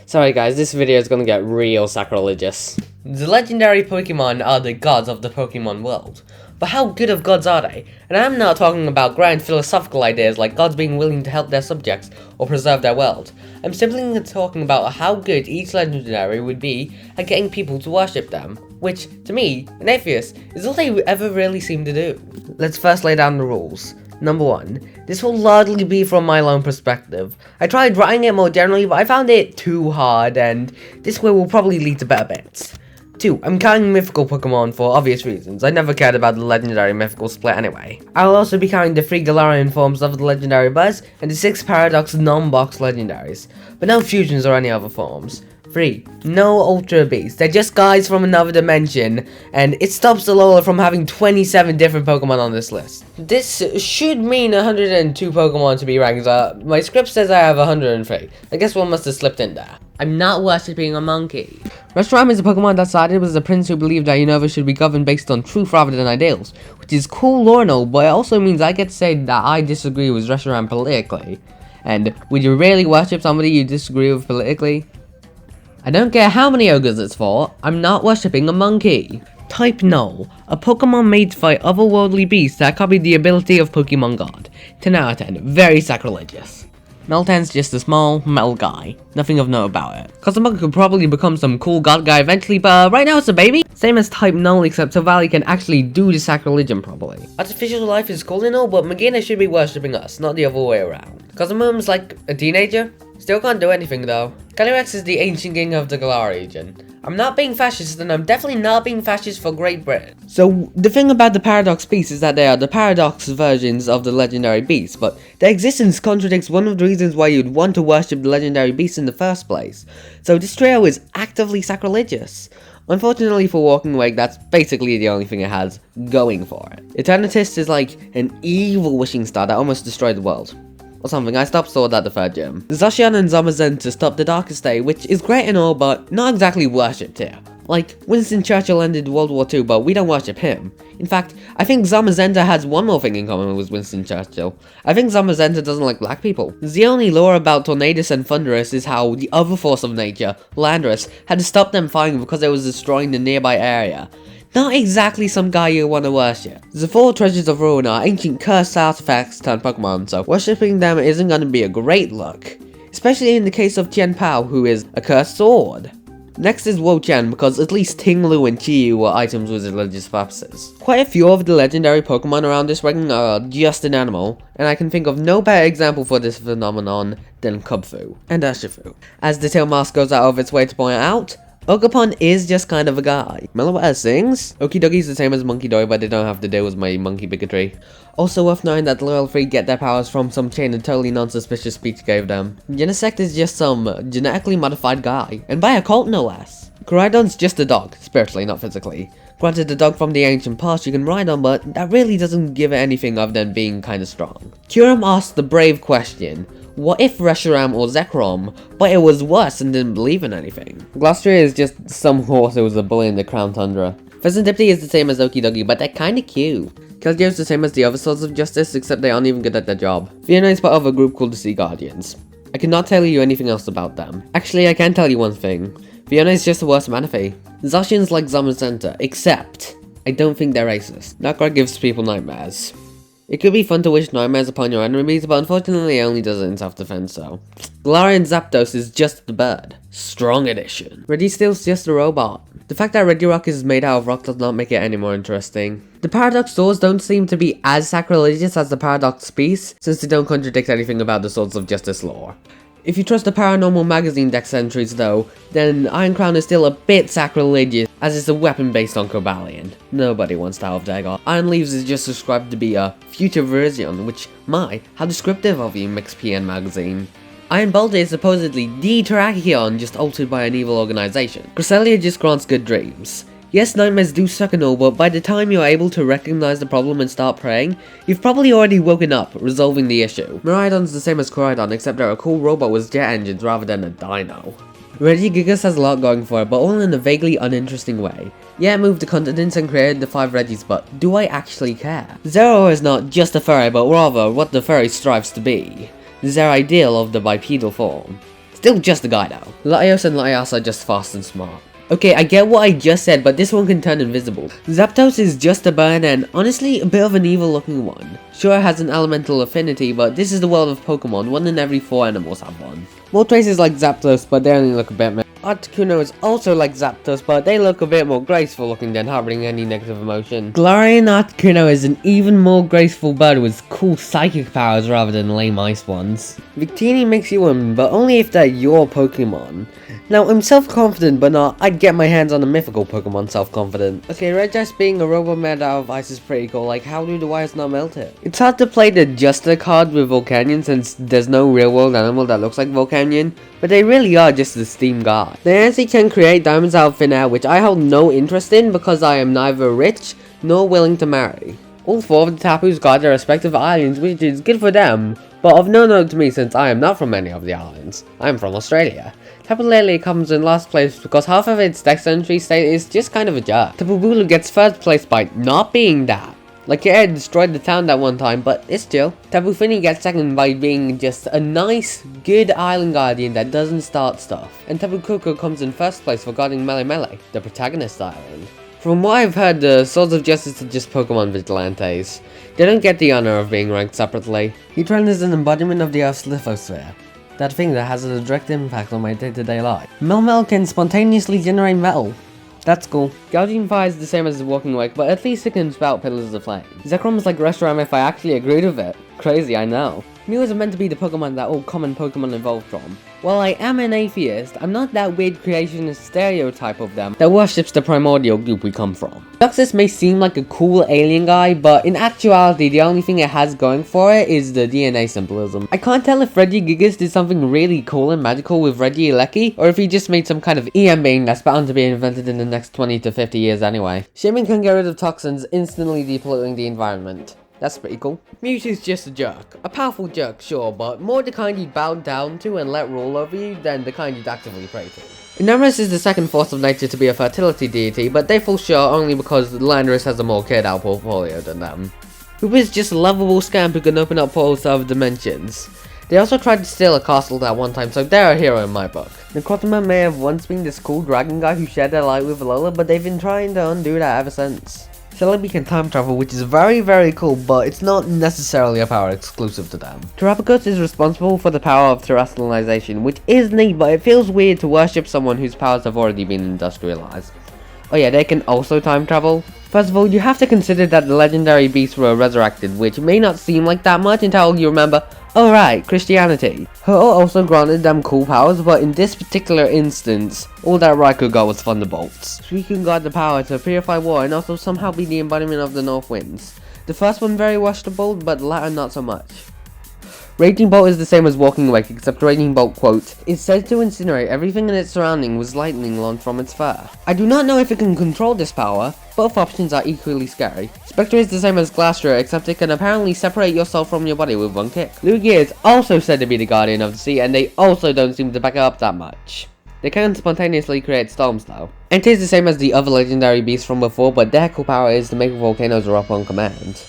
Sorry guys, this video is gonna get real sacrilegious. The legendary Pokemon are the gods of the Pokemon world. But how good of gods are they? And I'm not talking about grand philosophical ideas like gods being willing to help their subjects or preserve their world. I'm simply talking about how good each legendary would be at getting people to worship them. Which, to me, an atheist, is all they ever really seem to do. Let's first lay down the rules. Number 1, this will largely be from my own perspective. I tried writing it more generally, but I found it too hard, and this way will probably lead to better bits. 2, I'm carrying mythical Pokemon for obvious reasons. I never cared about the legendary mythical split anyway. I'll also be carrying the 3 Galarian forms of the legendary Buzz, and the 6 Paradox non-box legendaries, but no fusions or any other forms. 3, no Ultra Beasts, they're just guys from another dimension, and it stops Alola from having 27 different Pokemon on this list. This should mean 102 Pokemon to be ranked up. My script says I have 103. I guess one must have slipped in there. I'm not worshipping a monkey. Reshiram is a Pokemon that started as a prince who believed that Unova should be governed based on truth rather than ideals, which is cool lore and all, but it also means I get to say that I disagree with Reshiram politically. And would you really worship somebody you disagree with politically? I don't care how many ogres it's for, I'm not worshipping a monkey. Type Null, a Pokemon made to fight otherworldly beasts that copied the ability of Pokemon God. 10 out of 10, very sacrilegious. Meltan's just a small, metal guy. Nothing of note about it. Cosmog could probably become some cool god guy eventually, but right now it's a baby. Same as Type Null, except Silvally can actually do the sacrilegion properly. Artificial life is cool and all, but Magina should be worshipping us, not the other way around. Cosmog's like a teenager. Still can't do anything though. Calyrex is the ancient king of the Galar region. I'm not being fascist, and I'm definitely not being fascist for Great Britain. So, the thing about the Paradox beasts is that they are the Paradox versions of the legendary beasts, but their existence contradicts one of the reasons why you'd want to worship the legendary beasts in the first place. So this trio is actively sacrilegious. Unfortunately for Walking Awake, that's basically the only thing it has going for it. Eternitist is like an evil wishing star that almost destroyed the world. Or something, I stopped Sword at the 3rd gym. Zacian and Zamazenta stopped the Darkest Day, which is great and all, but not exactly worshipped here. Like, Winston Churchill ended World War II, but we don't worship him. In fact, I think Zamazenta has one more thing in common with Winston Churchill. I think Zamazenta doesn't like black people. The only lore about Tornadus and Thunderous is how the other force of nature, Landorus, had to stop them fighting because it was destroying the nearby area. Not exactly some guy you want to worship. The 4 treasures of ruin are ancient cursed artifacts turned Pokemon, so worshipping them isn't going to be a great look. Especially in the case of Qian Pao, who is a cursed sword. Next is Wo-Chen, because at least Ting-Lu and Chi-Yu were items with religious purposes. Quite a few of the legendary Pokemon around this ranking are just an animal, and I can think of no better example for this phenomenon than Kubfu and Urshifu. As the tail mask goes out of its way to point out, Ogerpon is just kind of a guy. Meloetta sings. Okidogi's the same as Monkey Doy, but they don't have to deal with my monkey bigotry. Also worth knowing that the Level 3 get their powers from some chain of totally non-suspicious speech gave them. Genesect is just some genetically modified guy, and by a cult no less. Koraidon's just a dog, spiritually, not physically. Granted, the dog from the ancient past you can ride on, but that really doesn't give it anything other than being kinda strong. Kyurem asked the brave question, what if Reshiram or Zekrom, but it was worse and didn't believe in anything? Glastrier is just some horse who was a bully in the Crown Tundra. Pheasantipty is the same as Okidogi, but they're kinda cute. Keldeo is the same as the other Swords of Justice, except they aren't even good at their job. Fiona is part of a group called the Sea Guardians. I cannot tell you anything else about them. Actually, I can tell you one thing. Fiona is just the worst Manaphy. Zacian's like Zamazenta, except I don't think they're racist. Darkrai gives people nightmares. It could be fun to wish nightmares upon your enemies, but unfortunately it only does it in self-defense, so. Galarian Zapdos is just the bird. Strong edition. Registeel's just a robot. The fact that Regirock is made out of rock does not make it any more interesting. The Paradox Swords don't seem to be as sacrilegious as the Paradox Beasts, since they don't contradict anything about the Swords of Justice lore. If you trust the Paranormal Magazine Dex entries though, then Iron Crown is still a bit sacrilegious, as it's a weapon based on Cobalion. Nobody wants to have Dagon. Iron Leaves is just described to be a future Virizion, which, how descriptive of you, MixPN Magazine. Iron Boulder is supposedly the Terrakion, just altered by an evil organization. Cresselia just grants good dreams. Yes, nightmares do suck and all, but by the time you're able to recognize the problem and start praying, you've probably already woken up, resolving the issue. Miraidon's the same as Koraidon, except they're a cool robot with jet engines rather than a dino. Regigigas has a lot going for it, but all in a vaguely uninteresting way. Yeah, it moved the continents and created the 5 Regis, but do I actually care? Zero is not just a furry, but rather what the furry strives to be. Their ideal of the bipedal form. Still just a guy though. Latios and Latias are just fast and smart. Okay, I get what I just said, but this one can turn invisible. Zapdos is just a bird and, honestly, a bit of an evil looking one. Sure, it has an elemental affinity, but this is the world of Pokemon, 1 in every 4 animals have one. Moltres is like Zapdos, but they only look a bit meh. Articuno is also like Zapdos, but they look a bit more graceful looking than harboring any negative emotion. Galarian Articuno is an even more graceful bird with cool psychic powers rather than lame ice ones. Victini makes you one, but only if they're your Pokemon. Now, I'm self-confident, but I'd get my hands on a mythical Pokemon self-confident. Okay, Regice being a Robomed out of ice is pretty cool, like how do the wires not melt it? It's hard to play the Juster card with Volcanion since there's no real-world animal that looks like Volcanion, but they really are just the Steam god. They actually can create diamonds out of thin air, which I hold no interest in because I am neither rich nor willing to marry. All 4 of the Tapus got their respective islands, which is good for them, but of no note to me since I am not from any of the islands. I am from Australia. Tapu Lele comes in last place because half of its Dex entry state is just kind of a jerk. Tapu Bulu gets first place by not being that. Like yeah, it destroyed the town that one time, but it's chill. Tapu Fini gets second by being just a nice, good island guardian that doesn't start stuff. And Tapu Koko comes in first place for guarding Mele Mele, the protagonist island. From what I've heard, the Swords of Justice are just Pokemon Vigilantes. They don't get the honor of being ranked separately. Heatran is an embodiment of the Earth's lithosphere. That thing that has a direct impact on my day-to-day life. Melmel can spontaneously generate metal. That's cool. Gouging Fire is the same as the Walking Wake, but at least it can spout pillars of flame. Zekrom is like Reshiram if I actually agreed with it. Crazy, I know. Mew is meant to be the Pokemon that all common Pokemon evolved from. While I am an atheist, I'm not that weird creationist stereotype of them that worships the primordial group we come from. Deoxys may seem like a cool alien guy, but in actuality the only thing it has going for it is the DNA symbolism. I can't tell if Regigigas did something really cool and magical with Regieleki, or if he just made some kind of EM being that's bound to be invented in the next 20 to 50 years anyway. Shimmy can get rid of toxins, instantly depolluting the environment. That's pretty cool. Mewtwo's just a jerk. A powerful jerk, sure, but more the kind you'd bow down to and let rule over you than the kind you'd actively pray to. Inaris is the second force of nature to be a fertility deity, but they fall short only because Landorus has a more cared out portfolio than them. Who is just a lovable scamp who can open up portals to other dimensions. They also tried to steal a castle that one time, so they're a hero in my book. Necrotoma may have once been this cool dragon guy who shared their light with Alola, but they've been trying to undo that ever since. Celebi can time travel, which is very cool, but it's not necessarily a power exclusive to them. Terrapagos is responsible for the power of terrestrialization, which is neat, but it feels weird to worship someone whose powers have already been industrialized. Oh yeah, they can also time travel. First of all, you have to consider that the legendary beasts were resurrected, which may not seem like that much until you remember, oh right, Christianity. Ho-Oh also granted them cool powers, but in this particular instance, all that Raikou got was Thunderbolts. Suicune got the power to purify water and also somehow be the embodiment of the North Winds. The first one very worshipable, but the latter not so much. Raging Bolt is the same as Walking Awake, except Raging Bolt, quote, is said to incinerate everything in its surrounding with lightning launched from its fur. I do not know if it can control this power. Both options are equally scary. Spectre is the same as Glastrier, except it can apparently separate your soul from your body with one kick. Lugia is also said to be the guardian of the sea, and they also don't seem to back it up that much. They can spontaneously create storms though. And it is the same as the other legendary beasts from before, but their cool power is to make volcanoes erupt on command.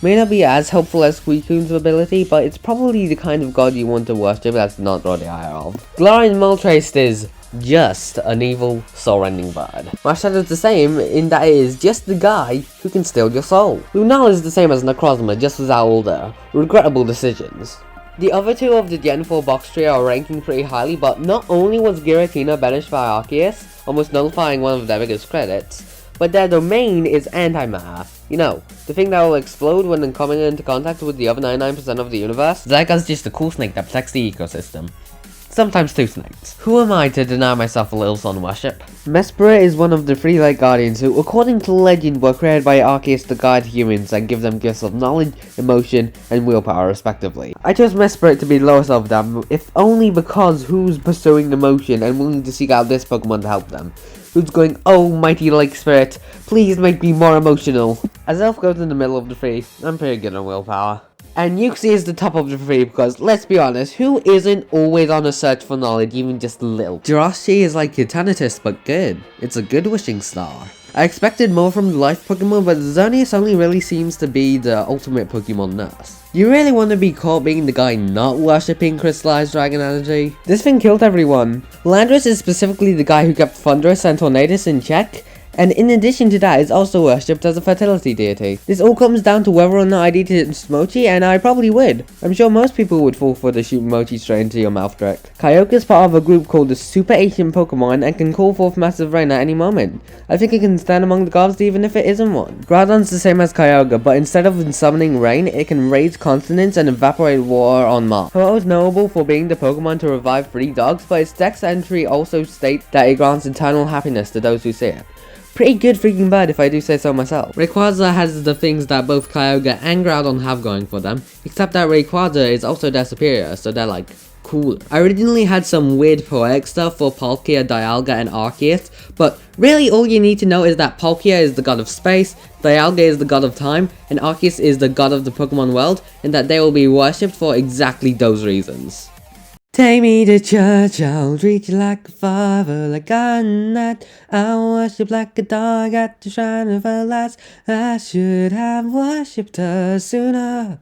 May not be as helpful as Suicune's ability, but it's probably the kind of god you want to worship that's not draw the ire of. Galarian Moltres is just an evil, soul-rending bird. Marshadow is the same in that it is just the guy who can steal your soul. Lunala is the same as Necrozma, just without all the regrettable decisions. The other two of the Gen 4 box trio are ranking pretty highly, but not only was Giratina banished by Arceus, almost nullifying one of their biggest credits, but their domain is antimatter. You know, the thing that will explode when coming into contact with the other 99% of the universe. Zygarde's just a cool snake that protects the ecosystem. Sometimes two snakes. Who am I to deny myself a little sun worship? Mesprit is one of the 3 light guardians who, according to legend, were created by Arceus to guide humans and give them gifts of knowledge, emotion, and willpower respectively. I chose Mesprit to be the lowest of them, if only because who's pursuing emotion and willing to seek out this Pokemon to help them? Who's going, oh mighty lake spirit, please make me more emotional. As Elf goes in the middle of the 3, I'm pretty good on willpower. And Uxie is the top of the 3 because, let's be honest, who isn't always on a search for knowledge, even just a little? Jirachi is like Titanitus, but good. It's a good wishing star. I expected more from the life Pokemon, but Xerneas only really seems to be the ultimate Pokemon nurse. You really want to be caught being the guy not worshipping crystallized dragon energy? This thing killed everyone. Landorus is specifically the guy who kept Thundurus and Tornadus in check, and in addition to that is also worshipped as a fertility deity. This all comes down to whether or not I eat its mochi, and I probably would. I'm sure most people would fall for the shoot mochi straight into your mouth trick. Kyogre is part of a group called the Super Ancient Pokemon and can call forth massive rain at any moment. I think it can stand among the gods even if it isn't one. Groudon's the same as Kyogre, but instead of summoning rain, it can raise continents and evaporate water on Mars. Ho-Oh is notable for being the Pokemon to revive 3 dogs, but its dex entry also states that it grants eternal happiness to those who see it. Pretty good freaking bird if I do say so myself. Rayquaza has the things that both Kyogre and Groudon have going for them, except that Rayquaza is also their superior, so they're like, cool. I originally had some weird poetic stuff for Palkia, Dialga, and Arceus, but really all you need to know is that Palkia is the god of space, Dialga is the god of time, and Arceus is the god of the Pokemon world, and that they will be worshipped for exactly those reasons. Take me to church, I'll treat you like a father, like I'm not. I'll worship like a dog at the shrine of her last. I should have worshipped her sooner.